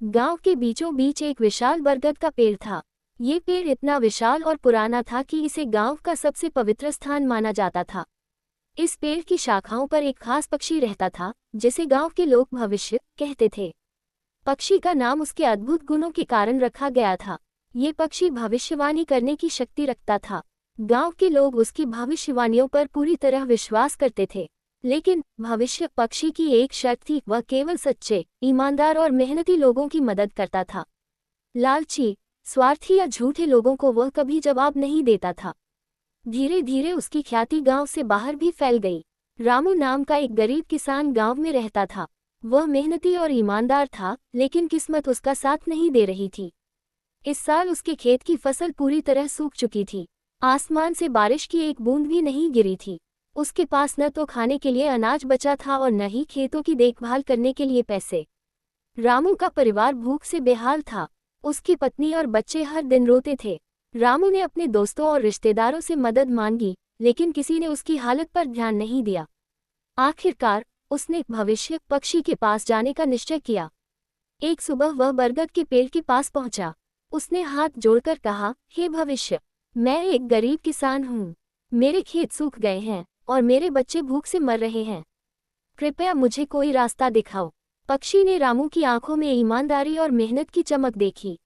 गांव के बीचों बीच एक विशाल बरगद का पेड़ था। ये पेड़ इतना विशाल और पुराना था कि इसे गांव का सबसे पवित्र स्थान माना जाता था। इस पेड़ की शाखाओं पर एक खास पक्षी रहता था, जिसे गांव के लोग भविष्य कहते थे। पक्षी का नाम उसके अद्भुत गुणों के कारण रखा गया था। ये पक्षी भविष्यवाणी करने की शक्ति रखता था। गांव के लोग उसकी भविष्यवाणियों पर पूरी तरह विश्वास करते थे। लेकिन भविष्य पक्षी की एक शर्त थी, वह केवल सच्चे, ईमानदार और मेहनती लोगों की मदद करता था। लालची, स्वार्थी या झूठे लोगों को वह कभी जवाब नहीं देता था। धीरे धीरे उसकी ख्याति गांव से बाहर भी फैल गई। रामू नाम का एक गरीब किसान गांव में रहता था। वह मेहनती और ईमानदार था, लेकिन किस्मत उसका साथ नहीं दे रही थी। इस साल उसके खेत की फसल पूरी तरह सूख चुकी थी। आसमान से बारिश की एक बूंद भी नहीं गिरी थी। उसके पास न तो खाने के लिए अनाज बचा था और न ही खेतों की देखभाल करने के लिए पैसे। रामू का परिवार भूख से बेहाल था। उसकी पत्नी और बच्चे हर दिन रोते थे। रामू ने अपने दोस्तों और रिश्तेदारों से मदद मांगी, लेकिन किसी ने उसकी हालत पर ध्यान नहीं दिया। आखिरकार उसने भविष्य पक्षी के पास जाने का निश्चय किया। एक सुबह वह बरगद के पेड़ के पास पहुंचा। उसने हाथ जोड़कर कहा, हे भविष्य, मैं एक गरीब किसान हूँ। मेरे खेत सूख गए हैं और मेरे बच्चे भूख से मर रहे हैं। कृपया मुझे कोई रास्ता दिखाओ। पक्षी ने रामू की आंखों में ईमानदारी और मेहनत की चमक देखी।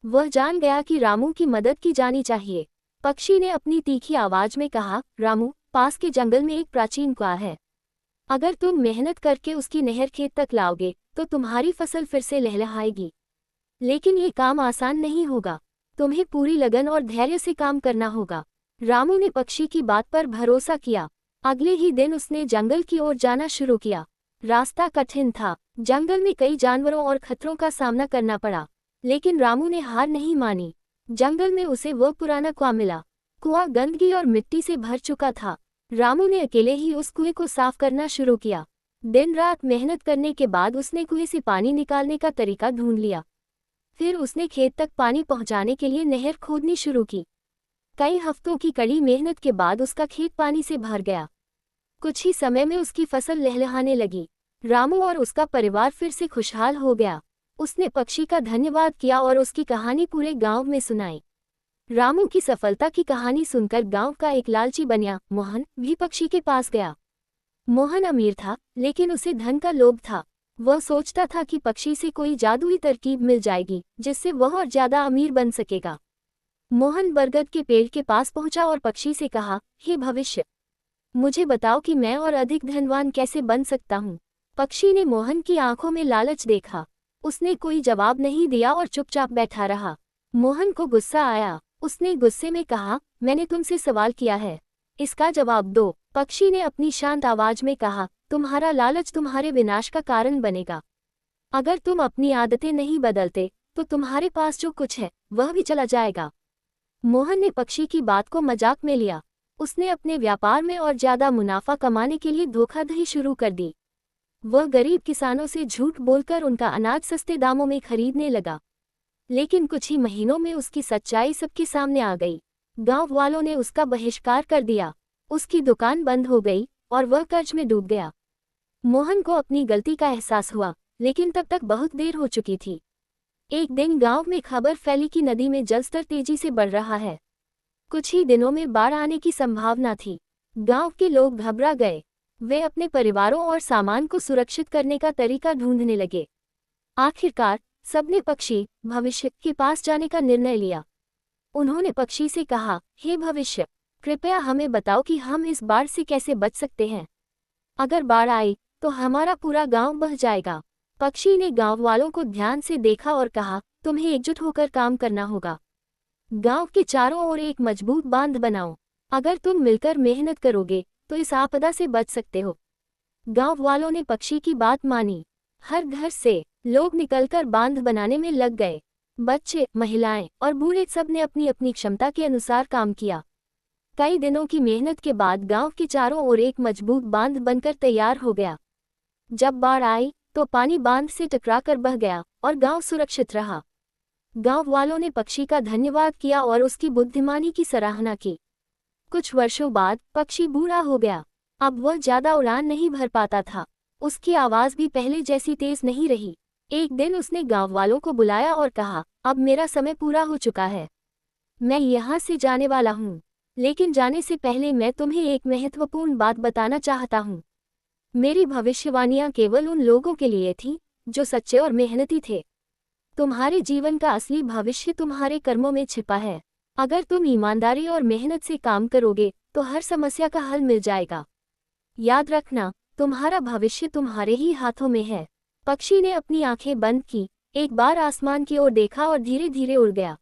वह जान गया कि रामू की मदद की जानी चाहिए। पक्षी ने अपनी तीखी आवाज में कहा, रामू, पास के जंगल में एक प्राचीन कुआं है। अगर तुम मेहनत करके उसकी नहर खेत तक लाओगे तो तुम्हारी फसल फिर से लहलहाएगी। लेकिन ये काम आसान नहीं होगा। तुम्हें पूरी लगन और धैर्य से काम करना होगा। रामू ने पक्षी की बात पर भरोसा किया। अगले ही दिन उसने जंगल की ओर जाना शुरू किया। रास्ता कठिन था। जंगल में कई जानवरों और खतरों का सामना करना पड़ा, लेकिन रामू ने हार नहीं मानी। जंगल में उसे वो पुराना कुआं मिला। कुआं गंदगी और मिट्टी से भर चुका था। रामू ने अकेले ही उस कुएं को साफ करना शुरू किया। दिन रात मेहनत करने के बाद उसने कुएं से पानी निकालने का तरीका ढूंढ लिया। फिर उसने खेत तक पानी पहुंचाने के लिए नहर खोदनी शुरू की। कई हफ्तों की कड़ी मेहनत के बाद उसका खेत पानी से भर गया। कुछ ही समय में उसकी फसल लहलहाने लगी। रामू और उसका परिवार फिर से खुशहाल हो गया। उसने पक्षी का धन्यवाद किया और उसकी कहानी पूरे गांव में सुनाई। रामू की सफलता की कहानी सुनकर गांव का एक लालची बनिया मोहन भी पक्षी के पास गया। मोहन अमीर था, लेकिन उसे धन का लोभ था। वह सोचता था कि पक्षी से कोई जादुई तरकीब मिल जाएगी, जिससे वह और ज्यादा अमीर बन सकेगा। मोहन बरगद के पेड़ के पास पहुंचा और पक्षी से कहा, हे भविष्य, मुझे बताओ कि मैं और अधिक धनवान कैसे बन सकता हूँ। पक्षी ने मोहन की आंखों में लालच देखा। उसने कोई जवाब नहीं दिया और चुपचाप बैठा रहा। मोहन को गुस्सा आया। उसने गुस्से में कहा, मैंने तुमसे सवाल किया है, इसका जवाब दो। पक्षी ने अपनी शांत आवाज में कहा, तुम्हारा लालच तुम्हारे विनाश का कारण बनेगा। अगर तुम अपनी आदतें नहीं बदलते तो तुम्हारे पास जो कुछ है वह भी चला जाएगा। मोहन ने पक्षी की बात को मजाक में लिया। उसने अपने व्यापार में और ज्यादा मुनाफा कमाने के लिए धोखाधड़ी शुरू कर दी। वह गरीब किसानों से झूठ बोलकर उनका अनाज सस्ते दामों में खरीदने लगा। लेकिन कुछ ही महीनों में उसकी सच्चाई सबके सामने आ गई। गांव वालों ने उसका बहिष्कार कर दिया। उसकी दुकान बंद हो गई और वह कर्ज में डूब गया। मोहन को अपनी गलती का एहसास हुआ, लेकिन तब तक बहुत देर हो चुकी थी। एक दिन गांव में खबर फैली कि नदी में जलस्तर तेजी से बढ़ रहा है। कुछ ही दिनों में बाढ़ आने की संभावना थी। गांव के लोग घबरा गए। वे अपने परिवारों और सामान को सुरक्षित करने का तरीका ढूंढने लगे। आखिरकार सबने पक्षी भविष्य के पास जाने का निर्णय लिया। उन्होंने पक्षी से कहा, हे भविष्य, कृपया हमें बताओ कि हम इस बाढ़ से कैसे बच सकते हैं। अगर बाढ़ आई तो हमारा पूरा गांव बह जाएगा। पक्षी ने गांव वालों को ध्यान से देखा और कहा, तुम्हें एकजुट होकर काम करना होगा। गांव के चारों ओर एक मजबूत बांध बनाओ। अगर तुम मिलकर मेहनत करोगे तो इस आपदा से बच सकते हो। गांव वालों ने पक्षी की बात मानी। हर घर से लोग निकलकर बांध बनाने में लग गए। बच्चे, महिलाएं और बूढ़े सब ने अपनी अपनी क्षमता के अनुसार काम किया। कई दिनों की मेहनत के बाद गांव के चारों ओर एक मजबूत बांध बनकर तैयार हो गया। जब बाढ़ आई तो पानी बांध से टकराकर बह गया और गांव सुरक्षित रहा। गांव वालों ने पक्षी का धन्यवाद किया और उसकी बुद्धिमानी की सराहना की। कुछ वर्षों बाद पक्षी बूढ़ा हो गया। अब वह ज्यादा उड़ान नहीं भर पाता था। उसकी आवाज भी पहले जैसी तेज नहीं रही। एक दिन उसने गांव वालों को बुलाया और कहा, अब मेरा समय पूरा हो चुका है। मैं यहाँ से जाने वाला हूँ, लेकिन जाने से पहले मैं तुम्हें एक महत्वपूर्ण बात बताना चाहता हूँ। मेरी भविष्यवाणियाँ केवल उन लोगों के लिए थीं जो सच्चे और मेहनती थे। तुम्हारे जीवन का असली भविष्य तुम्हारे कर्मों में छिपा है। अगर तुम ईमानदारी और मेहनत से काम करोगे तो हर समस्या का हल मिल जाएगा। याद रखना, तुम्हारा भविष्य तुम्हारे ही हाथों में है। पक्षी ने अपनी आंखें बंद की, एक बार आसमान की ओर देखा और धीरे धीरे उड़ गया।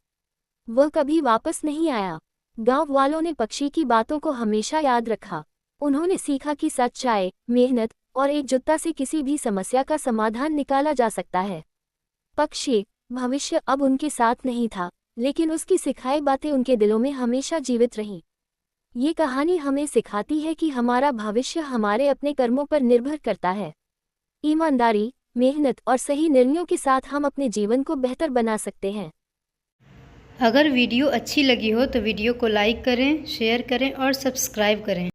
वह कभी वापस नहीं आया। गांव वालों ने पक्षी की बातों को हमेशा याद रखा। उन्होंने सीखा कि सच्चाई, मेहनत और एकजुटता से किसी भी समस्या का समाधान निकाला जा सकता है। पक्षी भविष्य अब उनके साथ नहीं था, लेकिन उसकी सिखाई बातें उनके दिलों में हमेशा जीवित रहीं। ये कहानी हमें सिखाती है कि हमारा भविष्य हमारे अपने कर्मों पर निर्भर करता है। ईमानदारी, मेहनत और सही निर्णयों के साथ हम अपने जीवन को बेहतर बना सकते हैं। अगर वीडियो अच्छी लगी हो तो वीडियो को लाइक करें, शेयर करें और सब्सक्राइब करें।